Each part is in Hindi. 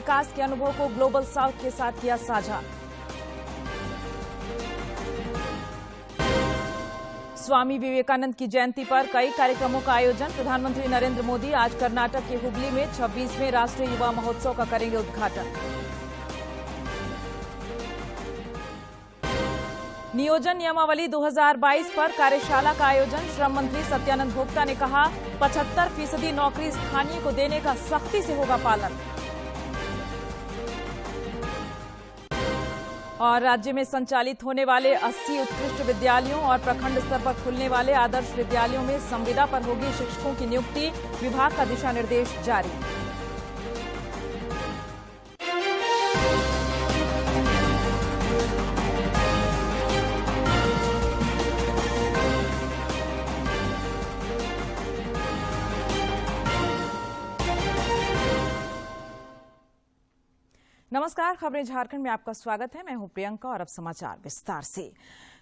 विकास के अनुभव को ग्लोबल साउथ के साथ किया साझा। स्वामी विवेकानंद की जयंती पर कई कार्यक्रमों का आयोजन। प्रधानमंत्री नरेंद्र मोदी आज कर्नाटक के हुबली में 26वें राष्ट्रीय युवा महोत्सव का करेंगे उद्घाटन। नियोजन नियमावली 2022 पर कार्यशाला का आयोजन। श्रम मंत्री सत्यानंद भोक्ता ने कहा 75% नौकरी स्थानीय को देने का सख्ती से होगा पालन। और राज्य में संचालित होने वाले 80 उत्कृष्ट विद्यालयों और प्रखंड स्तर पर खुलने वाले आदर्श विद्यालयों में संविदा पर होगी शिक्षकों की नियुक्ति। विभाग का दिशा निर्देश जारी। नमस्कार, खबरें झारखंड में आपका स्वागत है। मैं हूं प्रियंका और अब समाचार विस्तार से।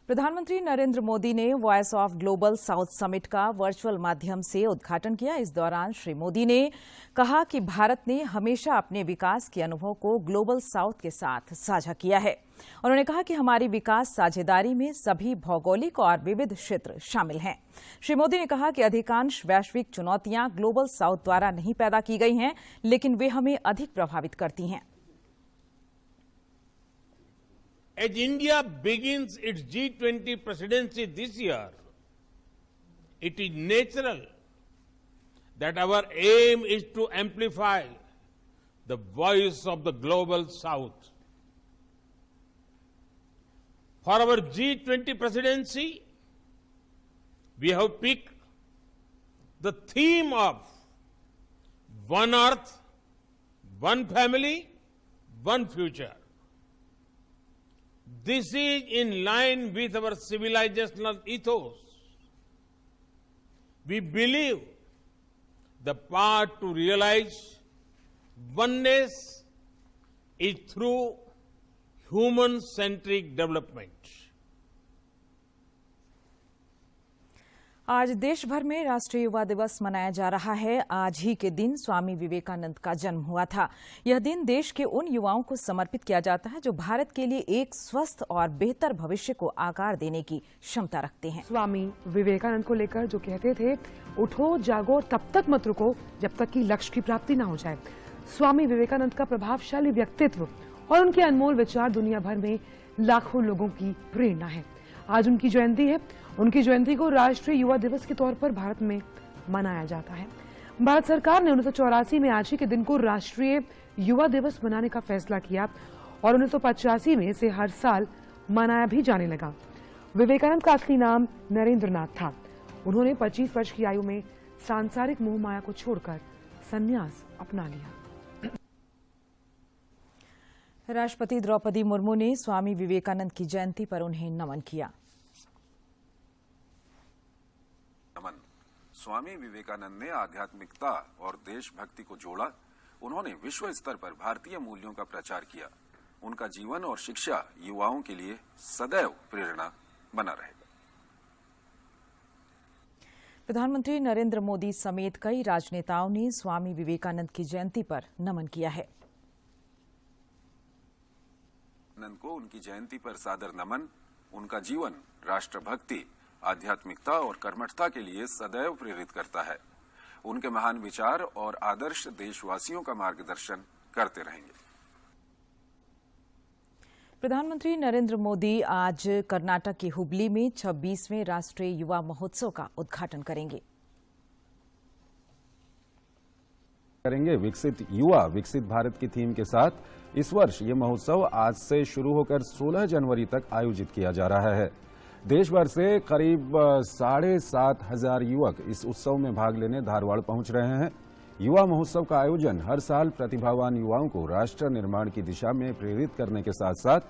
प्रधानमंत्री नरेंद्र मोदी ने voice of global south summit का वर्चुअल माध्यम से उद्घाटन किया। इस दौरान श्री मोदी ने कहा कि भारत ने हमेशा अपने विकास के अनुभव को ग्लोबल साउथ के साथ साझा किया है। उन्होंने कहा कि हमारी विकास साझेदारी में सभी भौगोलिक और विविध क्षेत्र शामिल हैं। श्री मोदी ने कहा कि अधिकांश वैश्विक चुनौतियां ग्लोबल साउथ द्वारा नहीं पैदा की गई हैं, लेकिन वे हमें अधिक प्रभावित करती हैं। As India begins its G20 presidency this year, it is natural that our aim is to amplify the voice of the global South. For our G20 presidency, we have picked the theme of One Earth, One Family, One Future. This is in line with our civilizational ethos. We believe the path to realize oneness is through human-centric development. आज देश भर में राष्ट्रीय युवा दिवस मनाया जा रहा है। आज ही के दिन स्वामी विवेकानंद का जन्म हुआ था। यह दिन देश के उन युवाओं को समर्पित किया जाता है जो भारत के लिए एक स्वस्थ और बेहतर भविष्य को आकार देने की क्षमता रखते हैं। स्वामी विवेकानंद को लेकर जो कहते थे, उठो जागो तब तक मत रुको जब तक कि लक्ष्य की प्राप्ति न हो जाए। स्वामी विवेकानंद का प्रभावशाली व्यक्तित्व और उनके अनमोल विचार दुनिया भर में लाखों लोगों की प्रेरणा है। आज उनकी जयंती है। उनकी जयंती को राष्ट्रीय युवा दिवस के तौर पर भारत में मनाया जाता है। भारत सरकार ने 1984 में आज ही के दिन को राष्ट्रीय युवा दिवस मनाने का फैसला किया और 1985 में इसे हर साल मनाया भी जाने लगा। विवेकानंद का असली नाम नरेंद्र नाथ था। उन्होंने 25 वर्ष की आयु में सांसारिक मोह माया को छोड़कर संन्यास अपना लिया। राष्ट्रपति द्रौपदी मुर्मू ने स्वामी विवेकानंद की जयंती पर उन्हें नमन किया। स्वामी विवेकानंद ने आध्यात्मिकता और देशभक्ति को जोड़ा। उन्होंने विश्व स्तर पर भारतीय मूल्यों का प्रचार किया। उनका जीवन और शिक्षा युवाओं के लिए सदैव प्रेरणा बना रहेगा। प्रधानमंत्री नरेंद्र मोदी समेत कई राजनेताओं ने स्वामी विवेकानंद की जयंती पर नमन किया है। विवेकानंद को उनकी जयंती पर सादर नमन। उनका जीवन राष्ट्रभक्ति, आध्यात्मिकता और कर्मठता के लिए सदैव प्रेरित करता है। उनके महान विचार और आदर्श देशवासियों का मार्गदर्शन करते रहेंगे। प्रधानमंत्री नरेंद्र मोदी आज कर्नाटक के हुबली में 26वें राष्ट्रीय युवा महोत्सव का उद्घाटन करेंगे। विकसित युवा विकसित भारत की थीम के साथ इस वर्ष ये महोत्सव आज से शुरू होकर 16 जनवरी तक आयोजित किया जा रहा है। देश भर से करीब 7,500 युवक इस उत्सव में भाग लेने धारवाड़ पहुंच रहे हैं। युवा महोत्सव का आयोजन हर साल प्रतिभावान युवाओं को राष्ट्र निर्माण की दिशा में प्रेरित करने के साथ साथ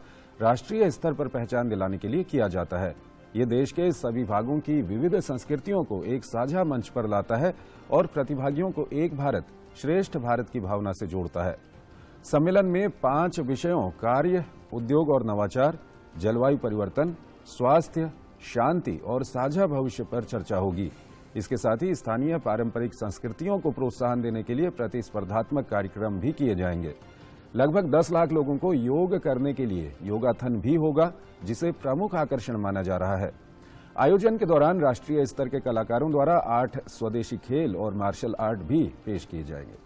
राष्ट्रीय स्तर पर पहचान दिलाने के लिए किया जाता है। ये देश के सभी भागों की विविध संस्कृतियों को एक साझा मंच पर लाता है और प्रतिभागियों को एक भारत श्रेष्ठ भारत की भावना से जोड़ता है। सम्मेलन में 5 विषयों कार्य, उद्योग और नवाचार, जलवायु परिवर्तन, स्वास्थ्य, शांति और साझा भविष्य पर चर्चा होगी। इसके साथ ही स्थानीय पारंपरिक संस्कृतियों को प्रोत्साहन देने के लिए प्रतिस्पर्धात्मक कार्यक्रम भी किए जाएंगे। लगभग 10 लाख लोगों को योग करने के लिए योगाथन भी होगा, जिसे प्रमुख आकर्षण माना जा रहा है। आयोजन के दौरान राष्ट्रीय स्तर के कलाकारों द्वारा 8 स्वदेशी खेल और मार्शल आर्ट भी पेश किए जाएंगे।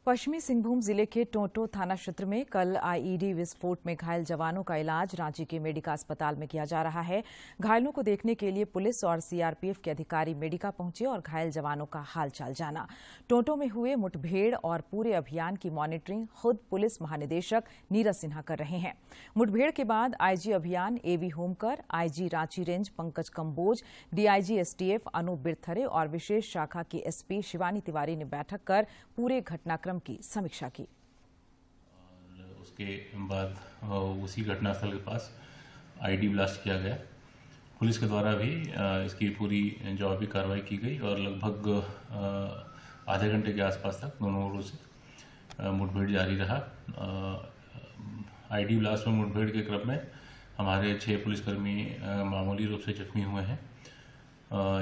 पश्चिमी सिंहभूम जिले के टोंटो थाना क्षेत्र में कल आईईडी विस्फोट में घायल जवानों का इलाज रांची के मेडिका अस्पताल में किया जा रहा है। घायलों को देखने के लिए पुलिस और सीआरपीएफ के अधिकारी मेडिका पहुंचे और घायल जवानों का हालचाल जाना। टोंटो में हुए मुठभेड़ और पूरे अभियान की मॉनिटरिंग खुद पुलिस महानिदेशक नीरज सिन्हा कर रहे हैं। मुठभेड़ के बाद आईजी अभियान AV Homkar, IG Ranchi range Pankaj Kamboj, DIG STF Anoop Birthare और विशेष शाखा की एसपी शिवानी तिवारी ने बैठक कर पूरे घटनाक्रम की समीक्षा की। उसके बाद उसी घटनास्थल के पास आईडी ब्लास्ट किया गया। पुलिस के द्वारा भी इसकी पूरी जवाबी कार्रवाई की गई और लगभग आधे घंटे के आसपास तक दोनों ओरों से मुठभेड़ जारी रहा। आईडी ब्लास्ट में मुठभेड़ के क्रम में हमारे 6 पुलिसकर्मी मामूली रूप से जख्मी हुए हैं,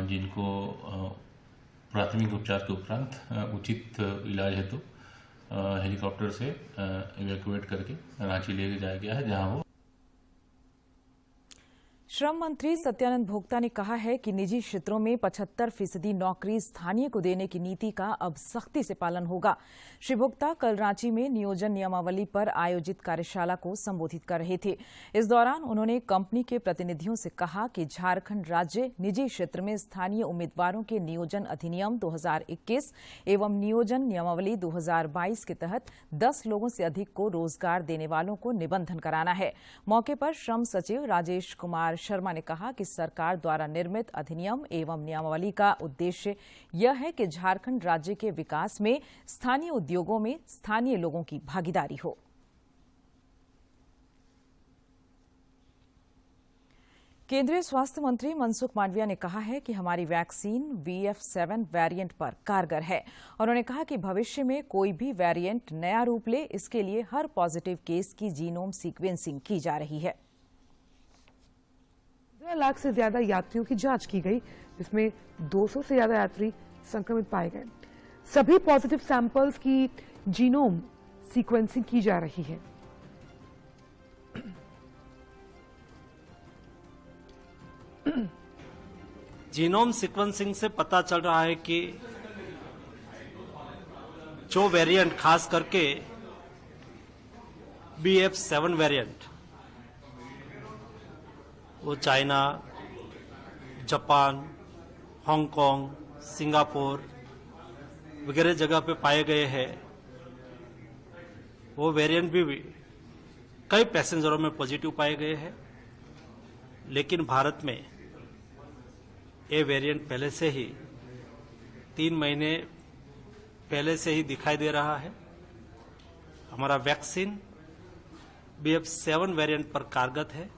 जिनको प्राथमिक उपचार के उपरांत उचित इलाज हेतु हेलीकॉप्टर से इवैक्यूएट करके रांची ले जाया गया है, जहां वो। श्रम मंत्री सत्यानंद भोक्ता ने कहा है कि निजी क्षेत्रों में 75% नौकरी स्थानीय को देने की नीति का अब सख्ती से पालन होगा। श्री भोक्ता कल रांची में नियोजन नियमावली पर आयोजित कार्यशाला को संबोधित कर रहे थे। इस दौरान उन्होंने कंपनी के प्रतिनिधियों से कहा कि झारखंड राज्य निजी क्षेत्र में स्थानीय उम्मीदवारों के नियोजन अधिनियम 2021 एवं नियोजन नियमावली 2022 के तहत 10 लोगों से अधिक को रोजगार देने वालों को निबंधन कराना है। मौके पर श्रम सचिव राजेश कुमार शर्मा ने कहा कि सरकार द्वारा निर्मित अधिनियम एवं नियमावली का उद्देश्य यह है कि झारखंड राज्य के विकास में स्थानीय उद्योगों में स्थानीय लोगों की भागीदारी हो। केंद्रीय स्वास्थ्य मंत्री मनसुख मांडविया ने कहा है कि हमारी वैक्सीन BF7 वेरिएंट पर कारगर है। उन्होंने कहा कि भविष्य में कोई भी वेरिएंट नया रूप ले, इसके लिए हर पॉजिटिव केस की जीनोम सीक्वेंसिंग की जा रही है। 15 लाख से ज्यादा यात्रियों की जांच की गई, जिसमें 200 से ज्यादा यात्री संक्रमित पाए गए। सभी पॉजिटिव सैंपल्स की जीनोम सीक्वेंसिंग की जा रही है। जीनोम सीक्वेंसिंग से पता चल रहा है कि जो वेरिएंट, खास करके BF7 वेरिएंट, वो चाइना, जापान, हांगकांग, सिंगापुर वगैरह जगह पे पाए गए हैं। वो वेरिएंट भी कई पैसेंजरों में पॉजिटिव पाए गए हैं, लेकिन भारत में ये वेरिएंट पहले से ही 3 महीने पहले से ही दिखाई दे रहा है। हमारा वैक्सीन BF7 वेरिएंट पर कारगर है।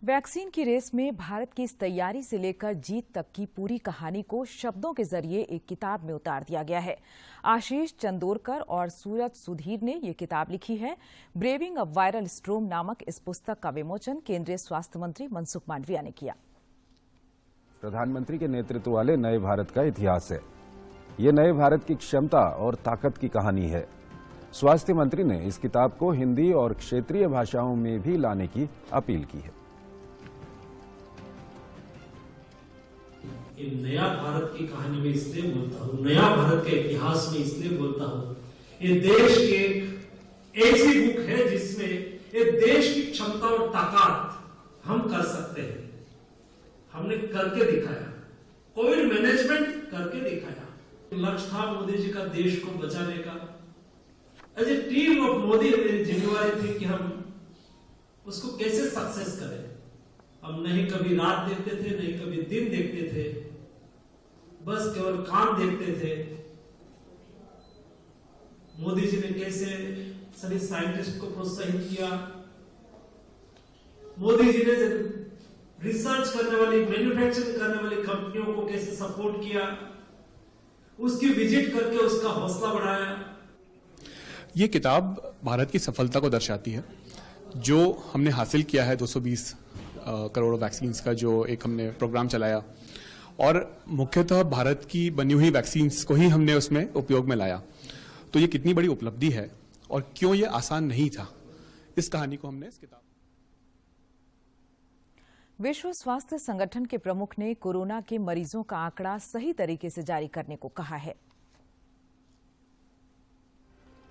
वैक्सीन की रेस में भारत की इस तैयारी से लेकर जीत तक की पूरी कहानी को शब्दों के जरिए एक किताब में उतार दिया गया है। आशीष चंदोरकर और सूरज सुधीर ने ये किताब लिखी है। ब्रेविंग अ वायरल स्ट्रोम नामक इस पुस्तक का विमोचन केंद्रीय स्वास्थ्य मंत्री मनसुख मांडविया ने किया। प्रधानमंत्री के नेतृत्व वाले नए भारत का इतिहास है। ये नए भारत की क्षमता और ताकत की कहानी है। स्वास्थ्य मंत्री ने इस किताब को हिंदी और क्षेत्रीय भाषाओं में भी लाने की अपील की है। ये नया भारत की कहानी में इसलिए बोलता हूँ, नया भारत के इतिहास में इसलिए बोलता हूँ, ये देश की एक ऐसी बुक है जिसमें ये देश की क्षमता और ताकत हम कर सकते हैं। हमने करके दिखाया, कोविड मैनेजमेंट करके दिखाया। लक्ष्य था मोदी जी का देश को बचाने का। As a team of Modi मेरी जिम्मेवारी थी कि हम उसको कैसे सक्सेस करें। हम नहीं कभी रात देखते थे, नहीं कभी दिन देखते थे, बस केवल काम देखते थे। मोदी जी ने कैसे सभी साइंटिस्ट को प्रोत्साहित किया, मोदी जी ने रिसर्च करने वाली, मैन्युफैक्चरिंग करने वाली कंपनियों को कैसे सपोर्ट किया, उसकी विजिट करके उसका हौसला बढ़ाया। ये किताब भारत की सफलता को दर्शाती है। जो हमने हासिल किया है 220 करोड़ वैक्सीन्स का जो एक हमने प्रोग्राम चलाया, और मुख्यतः भारत की बनी हुई वैक्सीन्स को ही हमने उसमें उपयोग में लाया। तो ये कितनी बड़ी उपलब्धि है और क्यों ये आसान नहीं था, इस कहानी को हमने इस किताब। विश्व स्वास्थ्य संगठन के प्रमुख ने कोरोना के मरीजों का आंकड़ा सही तरीके से जारी करने को कहा है।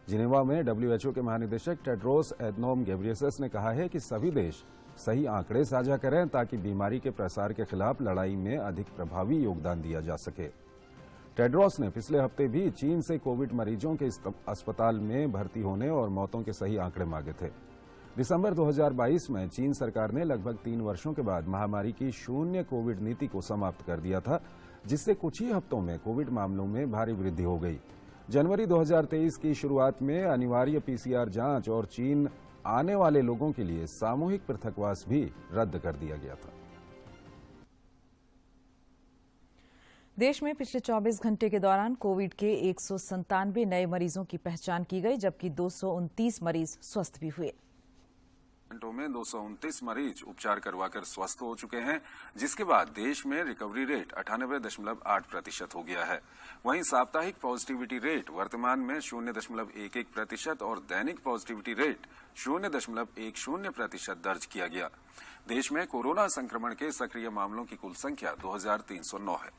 जिनेवा में WHO के महानिदेशक टेड्रोस एडनोम घेब्रेयेसस ने कहा है कि सभी देश सही आंकड़े साझा करें ताकि बीमारी के प्रसार के खिलाफ लड़ाई में अधिक प्रभावी योगदान दिया जा सके। टेड्रोस ने पिछले हफ्ते भी चीन से कोविड मरीजों के अस्पताल में भर्ती होने और मौतों के सही आंकड़े मांगे थे। दिसंबर 2022 में चीन सरकार ने लगभग 3 वर्षों के बाद महामारी की शून्य कोविड नीति को समाप्त कर दिया था, जिससे कुछ ही हफ्तों में कोविड मामलों में भारी वृद्धि हो गई। जनवरी 2023 की शुरुआत में अनिवार्य PCR जांच और चीन आने वाले लोगों के लिए सामूहिक पृथकवास भी रद्द कर दिया गया था। देश में पिछले 24 घंटे के दौरान कोविड के 197 नए मरीजों की पहचान की गई, जबकि 229 मरीज स्वस्थ भी हुए। घंटों में 229 मरीज उपचार करवाकर स्वस्थ हो चुके हैं, जिसके बाद देश में रिकवरी रेट 98.8% हो गया है। वहीं साप्ताहिक पॉजिटिविटी रेट वर्तमान में 0.11% और दैनिक पॉजिटिविटी रेट 0.10% दर्ज किया गया। देश में कोरोना संक्रमण के सक्रिय मामलों की कुल संख्या 2309 है।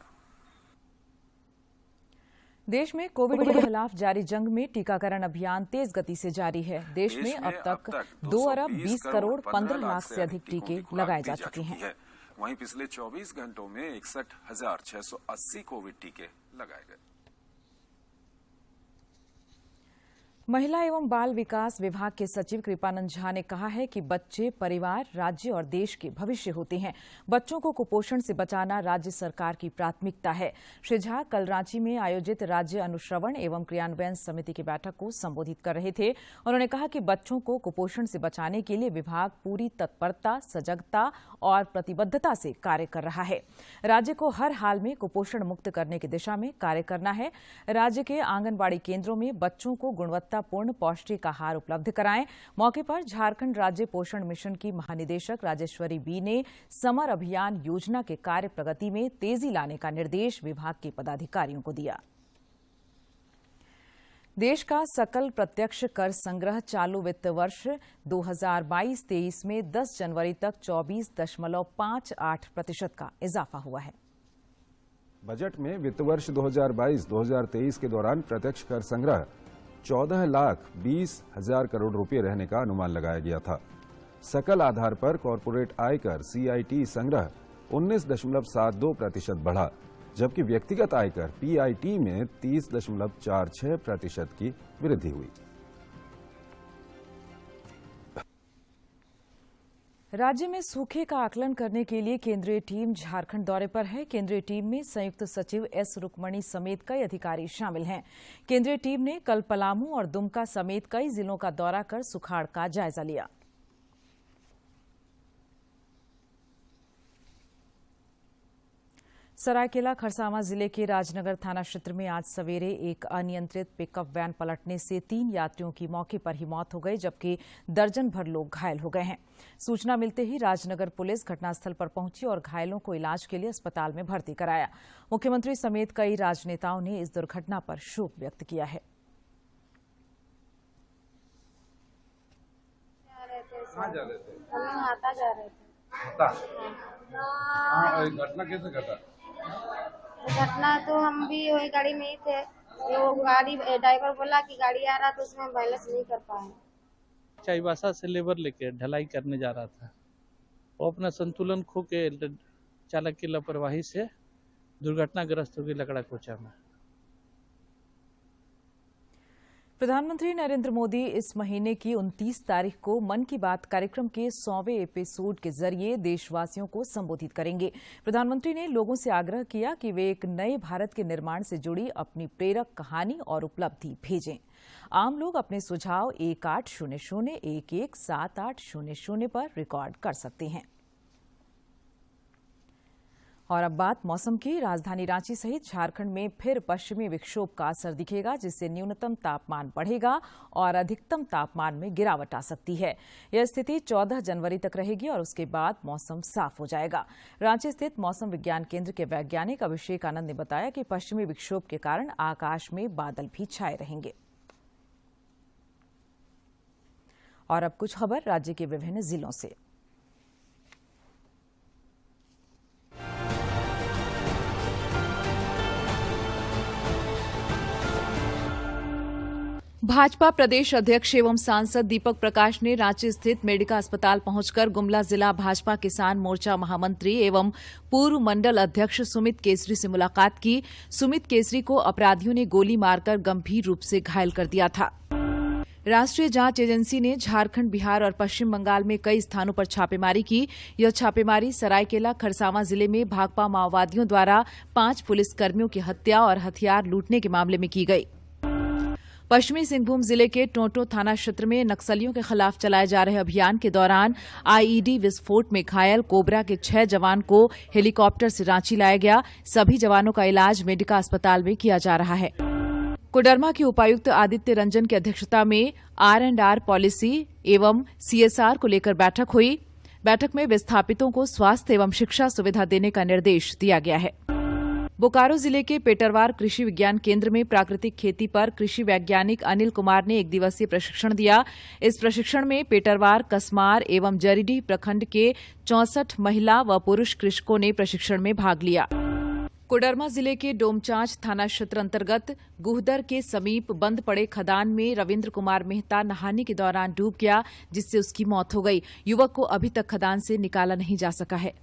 देश में कोविड के खिलाफ जारी जंग में टीकाकरण अभियान तेज गति से जारी है। देश में अब तक 2 अरब 20 करोड़ 15 लाख से अधिक टीके लगाए जा चुके हैं। वहीं पिछले 24 घंटों में 61,680 कोविड टीके लगाए गए। महिला एवं बाल विकास विभाग के सचिव कृपानंद झा ने कहा है कि बच्चे परिवार, राज्य और देश के भविष्य होते हैं। बच्चों को कुपोषण से बचाना राज्य सरकार की प्राथमिकता है। श्री झा कल रांची में आयोजित राज्य अनुश्रवण एवं क्रियान्वयन समिति की बैठक को संबोधित कर रहे थे। उन्होंने कहा कि बच्चों को कुपोषण से बचाने के लिए विभाग पूरी तत्परता, सजगता और प्रतिबद्धता से कार्य कर रहा है। राज्य को हर हाल में कुपोषण मुक्त करने की दिशा में कार्य करना है। राज्य के आंगनबाड़ी केंद्रों में बच्चों को गुणवत्तापूर्ण पौष्टिक आहार उपलब्ध कराएं। मौके पर झारखंड राज्य पोषण मिशन की महानिदेशक राजेश्वरी बी ने समर अभियान योजना के कार्य प्रगति में तेजी लाने का निर्देश विभाग के पदाधिकारियों को दिया। देश का सकल प्रत्यक्ष कर संग्रह चालू वित्त वर्ष 2022-23 में 10 जनवरी तक 24.58% का इजाफा हुआ है। बजट में वित्त वर्ष 2022-2023 के दौरान प्रत्यक्ष कर संग्रह 14,20,000 करोड़ रुपए रहने का अनुमान लगाया गया था। सकल आधार पर कॉरपोरेट आयकर CIT संग्रह 19.72% बढ़ा, जबकि व्यक्तिगत आयकर PIT में 30.46% की वृद्धि हुई। राज्य में सूखे का आकलन करने के लिए केंद्रीय टीम झारखंड दौरे पर है। केंद्रीय टीम में संयुक्त सचिव S रुक्मणी समेत कई अधिकारी शामिल हैं। केंद्रीय टीम ने कल पलामू और दुमका समेत कई जिलों का दौरा कर सुखाड़ का जायजा लिया। सरायकेला खरसावां जिले के राजनगर थाना क्षेत्र में आज सवेरे एक अनियंत्रित पिकअप वैन पलटने से 3 यात्रियों की मौके पर ही मौत हो गई, जबकि दर्जन भर लोग घायल हो गए हैं। सूचना मिलते ही राजनगर पुलिस घटनास्थल पर पहुंची और घायलों को इलाज के लिए अस्पताल में भर्ती कराया। मुख्यमंत्री समेत कई राजनेताओं ने इस दुर्घटना पर शोक व्यक्त किया है। घटना कैसे घटा? घटना तो हम भी वही गाड़ी में ही थे। वो गाड़ी ड्राइवर बोला कि गाड़ी आ रहा तो उसमें बैलेंस नहीं कर पाए। चाईबासा से लेबर लेके ढलाई करने जा रहा था। वो अपना संतुलन खो के चालक की लापरवाही से दुर्घटनाग्रस्त हो गई लकड़ा कोचा में। प्रधानमंत्री नरेंद्र मोदी इस महीने की 29 तारीख को मन की बात कार्यक्रम के 100वें एपिसोड के जरिए देशवासियों को संबोधित करेंगे। प्रधानमंत्री ने लोगों से आग्रह किया कि वे एक नए भारत के निर्माण से जुड़ी अपनी प्रेरक कहानी और उपलब्धि भेजें। आम लोग अपने सुझाव 1800-117800 पर रिकॉर्ड कर सकते हैं। और अब बात मौसम की। राजधानी रांची सहित झारखंड में फिर पश्चिमी विक्षोभ का असर दिखेगा, जिससे न्यूनतम तापमान बढ़ेगा और अधिकतम तापमान में गिरावट आ सकती है। यह स्थिति 14 जनवरी तक रहेगी और उसके बाद मौसम साफ हो जाएगा। रांची स्थित मौसम विज्ञान केंद्र के वैज्ञानिक अभिषेक आनंद ने बताया कि पश्चिमी विक्षोभ के कारण आकाश में बादल भी छाए रहेंगे। और अब कुछ खबर राज्य के विभिन्न जिलों से। भाजपा प्रदेश अध्यक्ष एवं सांसद दीपक प्रकाश ने रांची स्थित मेडिका अस्पताल पहुंचकर गुमला जिला भाजपा किसान मोर्चा महामंत्री एवं पूर्व मंडल अध्यक्ष सुमित केसरी से मुलाकात की। सुमित केसरी को अपराधियों ने गोली मारकर गंभीर रूप से घायल कर दिया था। राष्ट्रीय जांच एजेंसी ने झारखंड, बिहार और पश्चिम बंगाल में कई स्थानों पर छापेमारी की। यह छापेमारी सरायकेला खरसावां जिले में भाकपा माओवादियों द्वारा 5 पुलिसकर्मियों की हत्या और हथियार लूटने के मामले में की गई। पश्चिमी सिंहभूम जिले के टोंटो थाना क्षेत्र में नक्सलियों के खिलाफ चलाए जा रहे अभियान के दौरान आईईडी विस्फोट में घायल कोबरा के 6 जवान को हेलीकॉप्टर से रांची लाया गया। सभी जवानों का इलाज मेडिका अस्पताल में किया जा रहा है। कोडरमा के उपायुक्त आदित्य रंजन की अध्यक्षता में R&R पॉलिसी एवं CSR को लेकर बैठक हुई। बैठक में विस्थापितों को स्वास्थ्य एवं शिक्षा सुविधा देने का निर्देश दिया गया है। बोकारो जिले के पेटरवार कृषि विज्ञान केंद्र में प्राकृतिक खेती पर कृषि वैज्ञानिक अनिल कुमार ने 1 दिवसीय प्रशिक्षण दिया। इस प्रशिक्षण में पेटरवार, कसमार एवं जरीडीह प्रखंड के 64 महिला व पुरुष कृषकों ने प्रशिक्षण में भाग लिया। कोडरमा जिले के डोमचांच थाना क्षेत्र अंतर्गत गुहदर के समीप बंद पड़े खदान में रविन्द्र कुमार मेहता नहाने के दौरान डूब गया, जिससे उसकी मौत हो गई। युवक को अभी तक खदान से निकाला नहीं जा सका है।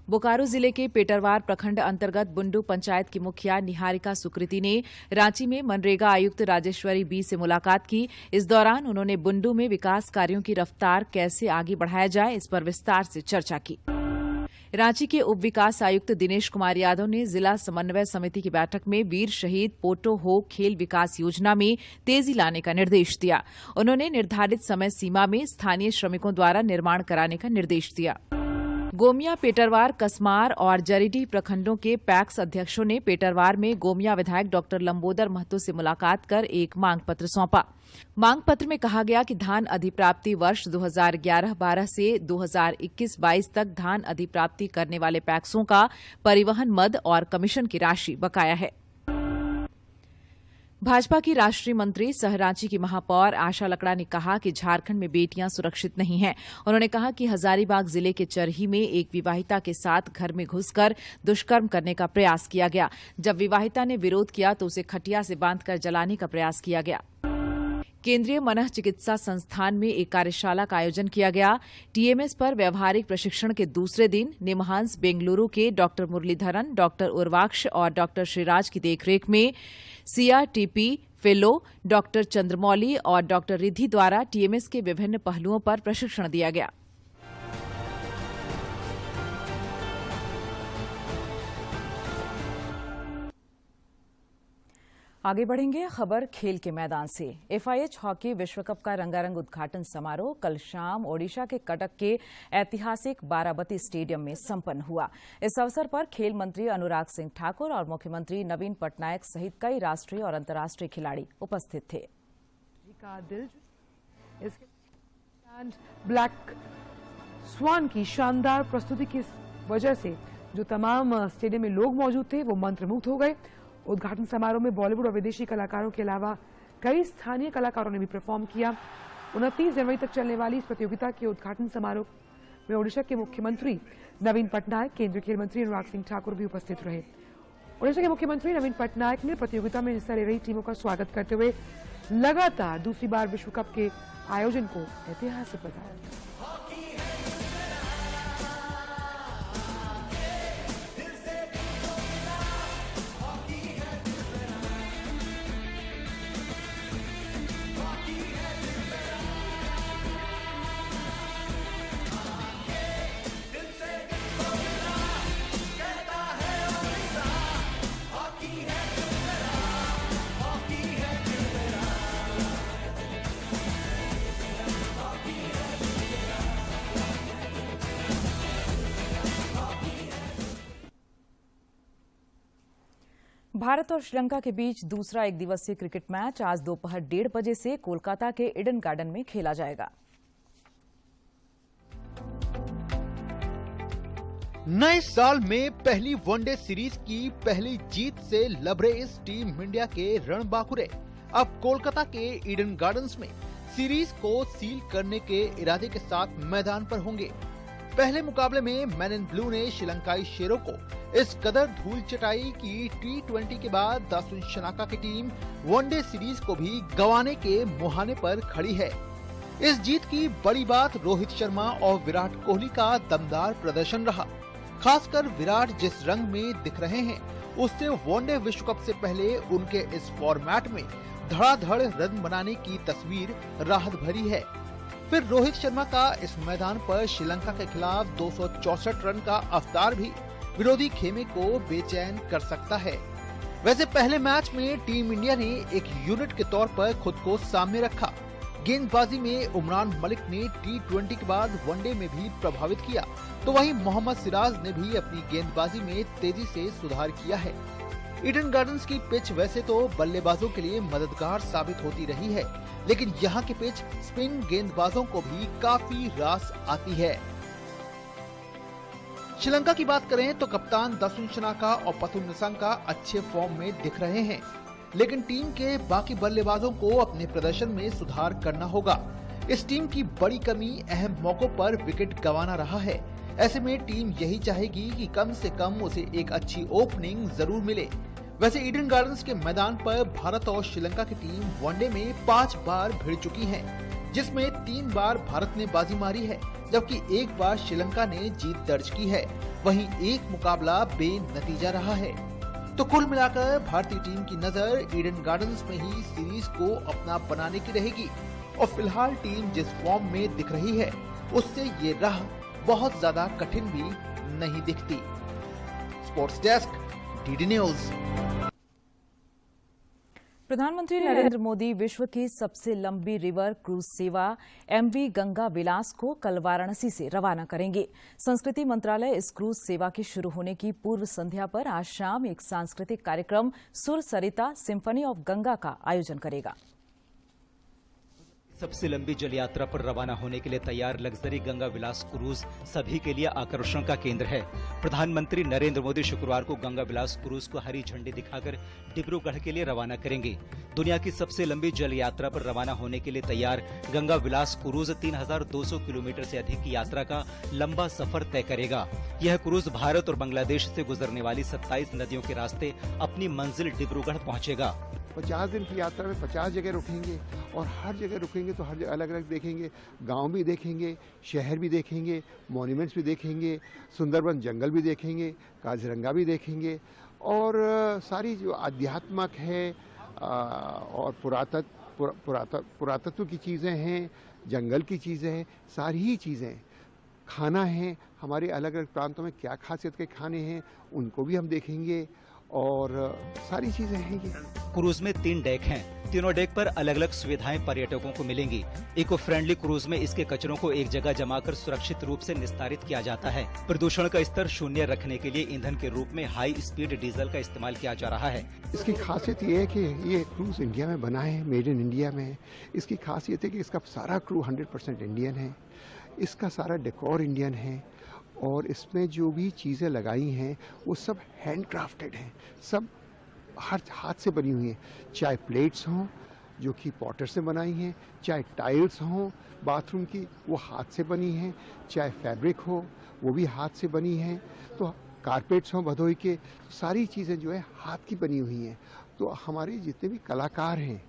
बोकारो जिले के पेटरवार प्रखंड अंतर्गत बुंडू पंचायत की मुखिया निहारिका सुकृति ने रांची में मनरेगा आयुक्त राजेश्वरी बी से मुलाकात की। इस दौरान उन्होंने बुंडू में विकास कार्यों की रफ्तार कैसे आगे बढ़ाया जाए, इस पर विस्तार से चर्चा की। रांची के उप विकास आयुक्त दिनेश कुमार यादव ने जिला समन्वय समिति की बैठक में वीर शहीद पोटो हो खेल विकास योजना में तेजी लाने का निर्देश दिया। उन्होंने निर्धारित समय सीमा में स्थानीय श्रमिकों द्वारा निर्माण कराने का निर्देश दिया। गोमिया, पेटरवार, कसमार और जरीडीह प्रखंडों के पैक्स अध्यक्षों ने पेटरवार में गोमिया विधायक डॉक्टर लंबोदर महतो से मुलाकात कर एक मांग पत्र सौंपा। मांग पत्र में कहा गया कि धान अधिप्राप्ति वर्ष 2011-12 से 2021-22 तक धान अधिप्राप्ति करने वाले पैक्सों का परिवहन मद और कमीशन की राशि बकाया है। भाजपा की राष्ट्रीय मंत्री सह रांची की महापौर आशा लकड़ा ने कहा कि झारखंड में बेटियां सुरक्षित नहीं हैं। उन्होंने कहा कि हजारीबाग जिले के चरही में एक विवाहिता के साथ घर में घुसकर दुष्कर्म करने का प्रयास किया गया। जब विवाहिता ने विरोध किया तो उसे खटिया से बांधकर जलाने का प्रयास किया गया। केंद्रीय मनः चिकित्सा संस्थान में एक कार्यशाला का आयोजन किया गया। टीएमएस पर व्यवहारिक प्रशिक्षण के दूसरे दिन निमहांस बेंगलुरु के डॉक्टर मुरलीधरन, डॉक्टर उर्वाक्ष और डॉक्टर श्रीराज की देखरेख में CRTP फेलो डॉक्टर चंद्रमौली और डॉक्टर रिद्धि द्वारा टीएमएस के विभिन्न पहलुओं पर प्रशिक्षण दिया गया। आगे बढ़ेंगे खबर खेल के मैदान से। FIH हॉकी विश्व कप का रंगारंग उद्घाटन समारोह कल शाम ओडिशा के कटक के ऐतिहासिक बाराबती स्टेडियम में संपन्न हुआ। इस अवसर पर खेल मंत्री अनुराग सिंह ठाकुर और मुख्यमंत्री नवीन पटनायक सहित कई राष्ट्रीय और अंतर्राष्ट्रीय खिलाड़ी उपस्थित थे। ब्लैक स्वान की शानदार प्रस्तुति की वजह से जो तमाम स्टेडियम में लोग मौजूद थे वो मंत्रमुग्ध हो गए। उद्घाटन समारोह में बॉलीवुड और विदेशी कलाकारों के अलावा कई स्थानीय कलाकारों ने भी परफॉर्म किया। 29 जनवरी तक चलने वाली इस प्रतियोगिता के उद्घाटन समारोह में ओडिशा के मुख्यमंत्री नवीन पटनायक, केंद्रीय खेल मंत्री अनुराग सिंह ठाकुर भी उपस्थित रहे। ओडिशा के मुख्यमंत्री नवीन पटनायक ने प्रतियोगिता में हिस्सा ले रही टीमों का स्वागत करते हुए लगातार दूसरी बार विश्व कप के आयोजन को ऐतिहासिक बताया। भारत और श्रीलंका के बीच दूसरा एक दिवसीय क्रिकेट मैच आज दोपहर 1:30 बजे से कोलकाता के ईडन गार्डन में खेला जाएगा। नए साल में पहली वनडे सीरीज की पहली जीत से लबरेज टीम इंडिया के रणबांकुरे अब कोलकाता के ईडन गार्डन्स में सीरीज को सील करने के इरादे के साथ मैदान पर होंगे। पहले मुकाबले में मैन इन ब्लू ने श्रीलंकाई शेरों को इस कदर धूल चटाई कि T20 के बाद दासुन शनाका की टीम वनडे सीरीज को भी गंवाने के मुहाने पर खड़ी है। इस जीत की बड़ी बात रोहित शर्मा और विराट कोहली का दमदार प्रदर्शन रहा। खासकर विराट जिस रंग में दिख रहे हैं उससे वनडे विश्व कप से पहले उनके इस फॉर्मेट में धड़ाधड़ रन बनाने की तस्वीर राहत भरी है। फिर रोहित शर्मा का इस मैदान पर श्रीलंका के खिलाफ 264 रन का अवतार भी विरोधी खेमे को बेचैन कर सकता है। वैसे पहले मैच में टीम इंडिया ने एक यूनिट के तौर पर खुद को सामने रखा। गेंदबाजी में उमरान मलिक ने T20 के बाद वनडे में भी प्रभावित किया, तो वहीं मोहम्मद सिराज ने भी अपनी गेंदबाजी में तेजी से सुधार किया है। ईडन गार्डन्स की पिच वैसे तो बल्लेबाजों के लिए मददगार साबित होती रही है, लेकिन यहाँ की पिच स्पिन गेंदबाजों को भी काफी रास आती है। श्रीलंका की बात करें तो कप्तान दासुन शनाका और पथुम निसांका अच्छे फॉर्म में दिख रहे हैं, लेकिन टीम के बाकी बल्लेबाजों को अपने प्रदर्शन में सुधार करना होगा। इस टीम की बड़ी कमी अहम मौकों पर विकेट गंवाना रहा है। ऐसे में टीम यही चाहेगी कि कम से कम उसे एक अच्छी ओपनिंग जरूर मिले। वैसे ईडन गार्डन्स के मैदान पर भारत और श्रीलंका की टीम वनडे में 5 बार भिड़ चुकी है, जिसमें 3 बार भारत ने बाजी मारी है, जबकि 1 बार श्रीलंका ने जीत दर्ज की है। वहीं एक मुकाबला बेनतीजा रहा है। तो कुल मिलाकर भारतीय टीम की नजर ईडन गार्डन्स में ही सीरीज को अपना बनाने की रहेगी और फिलहाल टीम जिस फॉर्म में दिख रही है उससे ये राह बहुत ज्यादा कठिन भी नहीं दिखती। Sports desk, DD news. प्रधानमंत्री नरेंद्र मोदी विश्व की सबसे लंबी रिवर क्रूज सेवा MV गंगा विलास को कल वाराणसी से रवाना करेंगे। संस्कृति मंत्रालय इस क्रूज सेवा के शुरू होने की पूर्व संध्या पर आज शाम एक सांस्कृतिक कार्यक्रम सुर सरिता सिम्फनी ऑफ गंगा का आयोजन करेगा। सबसे लंबी जल यात्रा पर रवाना होने के लिए तैयार लग्जरी गंगा विलास क्रूज सभी के लिए आकर्षण का केंद्र है। प्रधानमंत्री नरेंद्र मोदी शुक्रवार को गंगा विलास क्रूज को हरी झंडी दिखाकर डिब्रूगढ़ के लिए रवाना करेंगे। दुनिया की सबसे लंबी जल यात्रा पर रवाना होने के लिए तैयार गंगा विलास क्रूज 3200 किलोमीटर से अधिक की यात्रा का लंबा सफर तय करेगा। यह क्रूज भारत और बांग्लादेश से गुजरने वाली 27 नदियों के रास्ते अपनी मंजिल डिब्रूगढ़ पहुंचेगा। 50 दिन की यात्रा में 50 जगह रुकेंगे और हर जगह रुकेंगे तो हर जगह अलग अलग देखेंगे। गांव भी देखेंगे, शहर भी देखेंगे, मॉन्यूमेंट्स भी देखेंगे, सुंदरबन जंगल भी देखेंगे, काजीरंगा भी देखेंगे और सारी जो आध्यात्मक है और पुरातत्व की चीज़ें हैं, जंगल की चीज़ें हैं, सारी ही चीज़ें, खाना है, हमारे अलग अलग प्रांतों में क्या खासियत के खाने हैं उनको भी हम देखेंगे और सारी चीजें हैं। ये क्रूज में 3 डेक हैं। तीनों डेक पर अलग अलग सुविधाएं पर्यटकों को मिलेंगी। इको फ्रेंडली क्रूज में इसके कचरों को एक जगह जमाकर सुरक्षित रूप से निस्तारित किया जाता है। प्रदूषण का स्तर शून्य रखने के लिए ईंधन के रूप में हाई स्पीड डीजल का इस्तेमाल किया जा रहा है। इसकी खासियत ये है कि ये क्रूज इंडिया में बना है, मेड इन इंडिया में है। इसकी खासियत है कि इसका सारा क्रू 100% इंडियन है, इसका सारा डेकोर इंडियन है और इसमें जो भी चीज़ें लगाई हैं वो सब हैंड क्राफ्टेड हैं, सब हर हाथ से बनी हुई हैं। चाहे प्लेट्स हों जो कि पॉटर से बनाई हैं, चाहे टाइल्स हों बाथरूम की वो हाथ से बनी हैं, चाहे फैब्रिक हो वो भी हाथ से बनी हैं, तो कारपेट्स हों भदोही के, सारी चीज़ें जो है हाथ की बनी हुई हैं। तो हमारे जितने भी कलाकार हैं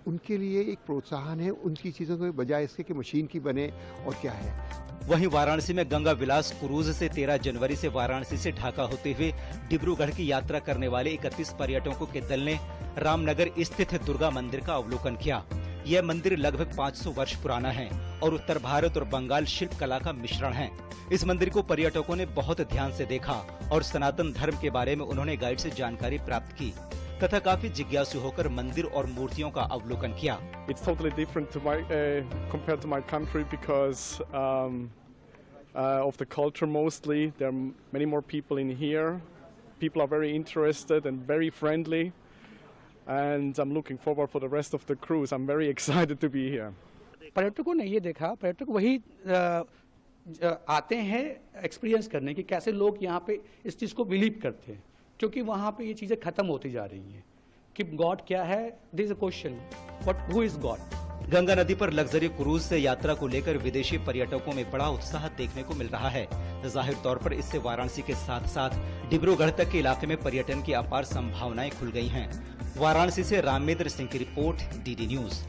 उनके लिए एक प्रोत्साहन है उनकी चीज़ों के बजाय इसके कि मशीन की बने और क्या है। वहीं वाराणसी में गंगा विलास क्रूज से 13 जनवरी से वाराणसी से ढाका होते हुए डिब्रूगढ़ की यात्रा करने वाले 31 पर्यटकों के दल ने रामनगर स्थित दुर्गा मंदिर का अवलोकन किया। यह मंदिर लगभग 500 वर्ष पुराना है और उत्तर भारत और बंगाल शिल्प कला का मिश्रण है। इस मंदिर को पर्यटकों ने बहुत ध्यान से देखा और सनातन धर्म के बारे में उन्होंने गाइड से जानकारी प्राप्त की तथा काफी जिज्ञासु होकर मंदिर और मूर्तियों का अवलोकन किया। It's totally different to my compared to my country because of the culture mostly. There are many more people in here people are very interested and very friendly, and I'm looking forward for the rest of the cruise. I'm very excited to be here. पर्यटकों ने ये देखा, पर्यटक वही आते हैं एक्सपीरियंस करने की कैसे लोग यहाँ पे इस चीज़ को बिलीव करते हैं, क्योंकि वहाँ पे ये चीज़ें खत्म होती जा रही हैं कि गॉड क्या है, this is a question, what who is God. Ganga नदी पर लग्जरी क्रूज से यात्रा को लेकर विदेशी पर्यटकों में बड़ा उत्साह देखने को मिल रहा है। जाहिर तौर पर इससे वाराणसी के साथ साथ डिब्रूगढ़ तक के इलाके में पर्यटन की अपार संभावनाएं खुल गई हैं। वाराणसी से रामेंद्र सिंह की रिपोर्ट, डीडी न्यूज।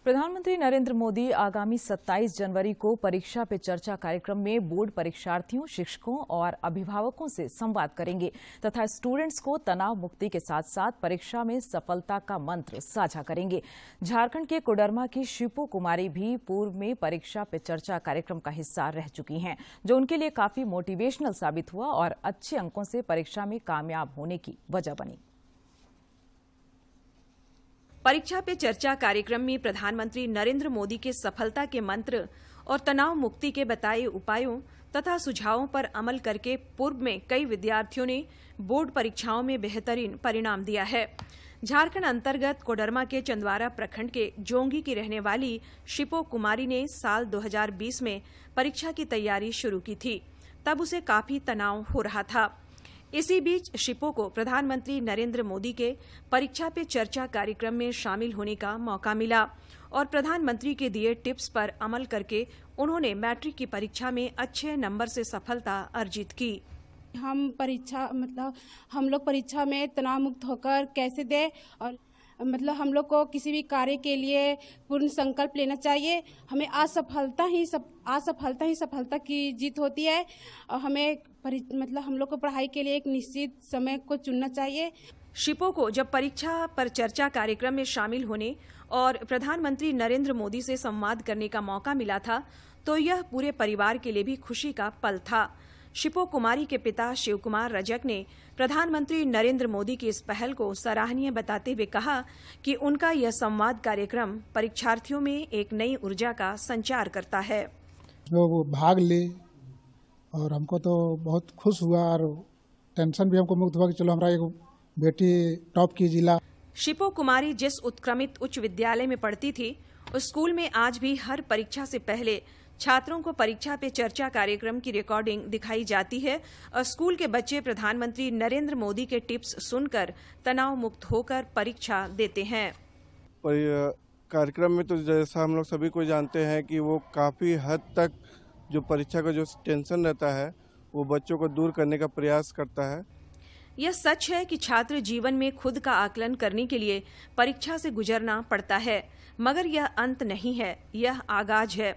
प्रधानमंत्री नरेंद्र मोदी आगामी 27 जनवरी को परीक्षा पे चर्चा कार्यक्रम में बोर्ड परीक्षार्थियों, शिक्षकों और अभिभावकों से संवाद करेंगे तथा स्टूडेंट्स को तनाव मुक्ति के साथ साथ परीक्षा में सफलता का मंत्र साझा करेंगे। झारखंड के कोडरमा की शिपू कुमारी भी पूर्व में परीक्षा पे चर्चा कार्यक्रम का हिस्सा रह चुकी हैं, जो उनके लिए काफी मोटिवेशनल साबित हुआ और अच्छे अंकों से परीक्षा में कामयाब होने की वजह बनी। परीक्षा पे चर्चा कार्यक्रम में प्रधानमंत्री नरेंद्र मोदी के सफलता के मंत्र और तनाव मुक्ति के बताए उपायों तथा सुझावों पर अमल करके पूर्व में कई विद्यार्थियों ने बोर्ड परीक्षाओं में बेहतरीन परिणाम दिया है। झारखंड अंतर्गत कोडरमा के चंदवारा प्रखंड के जोंगी की रहने वाली शिपो कुमारी ने साल 2020 में परीक्षा की तैयारी शुरू की थी। तब उसे काफी तनाव हो रहा था। इसी बीच शिपो को प्रधानमंत्री नरेंद्र मोदी के परीक्षा पे चर्चा कार्यक्रम में शामिल होने का मौका मिला और प्रधानमंत्री के दिए टिप्स पर अमल करके उन्होंने मैट्रिक की परीक्षा में अच्छे नंबर से सफलता अर्जित की। हम लोग परीक्षा में तनाव मुक्त होकर कैसे दें और हम लोग को किसी भी कार्य के लिए पूर्ण संकल्प लेना चाहिए। हमें असफलता ही सफलता की जीत होती है और हमें हम लोग को पढ़ाई के लिए एक निश्चित समय को चुनना चाहिए। शिपो को जब परीक्षा पर चर्चा कार्यक्रम में शामिल होने और प्रधानमंत्री नरेंद्र मोदी से संवाद करने का मौका मिला था, तो यह पूरे परिवार के लिए भी खुशी का पल था। शिपो कुमारी के पिता शिव कुमार रजक ने प्रधानमंत्री नरेंद्र मोदी की इस पहल को सराहनीय बताते हुए कहा कि उनका यह संवाद कार्यक्रम परीक्षार्थियों में एक नई ऊर्जा का संचार करता है। लोग भाग ले और हमको तो बहुत खुश हुआ और टेंशन भी हमको मुक्त हुआ कि चलो हमारा एक बेटी टॉप की जिला। शिपो कुमारी जिस उत्क्रमित उच्च विद्यालय में पढ़ती थी, उस स्कूल में आज भी हर परीक्षा से पहले छात्रों को परीक्षा पे चर्चा कार्यक्रम की रिकॉर्डिंग दिखाई जाती है और स्कूल के बच्चे प्रधानमंत्री नरेंद्र मोदी के टिप्स सुनकर तनाव मुक्त होकर परीक्षा देते हैं। कार्यक्रम में तो जैसा हम लोग सभी को जानते हैं कि वो काफ़ी हद तक जो परीक्षा का जो टेंशन रहता है वो बच्चों को दूर करने का प्रयास करता है। यह सच है कि छात्र जीवन में खुद का आकलन करने के लिए परीक्षा से गुजरना पड़ता है, मगर यह अंत नहीं है, यह आगाज है।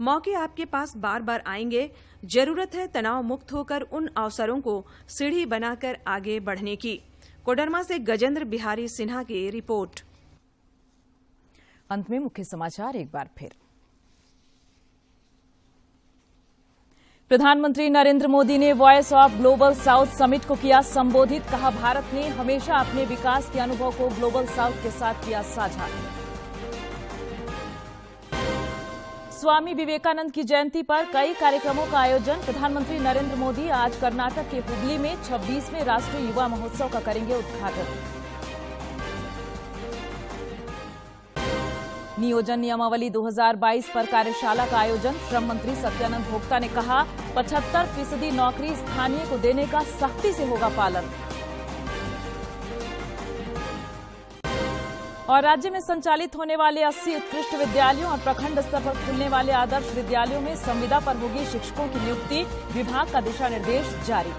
मौके आपके पास बार बार आएंगे। जरूरत है तनाव मुक्त होकर उन अवसरों को सीढ़ी बनाकर आगे बढ़ने की। कोडरमा से गजेंद्र बिहारी सिन्हा की रिपोर्ट। अंत में मुख्य समाचार एक बार फिर। प्रधानमंत्री नरेंद्र मोदी ने voice of global south summit को किया संबोधित। कहा, भारत ने हमेशा अपने विकास के अनुभव को ग्लोबल साउथ के साथ किया साझा। स्वामी विवेकानंद की जयंती पर कई कार्यक्रमों का आयोजन। प्रधानमंत्री नरेंद्र मोदी आज कर्नाटक के हुबली में 26वें राष्ट्रीय युवा महोत्सव का करेंगे उद्घाटन। नियोजन नियमावली 2022 पर कार्यशाला का आयोजन। श्रम मंत्री सत्यानंद भोक्ता ने कहा, 75% नौकरी स्थानीय को देने का सख्ती से होगा पालन। और राज्य में संचालित होने वाले 80 उत्कृष्ट विद्यालयों और प्रखंड स्तर पर खुलने वाले आदर्श विद्यालयों में संविदा पर होगी शिक्षकों की नियुक्ति। विभाग का दिशा निर्देश जारी।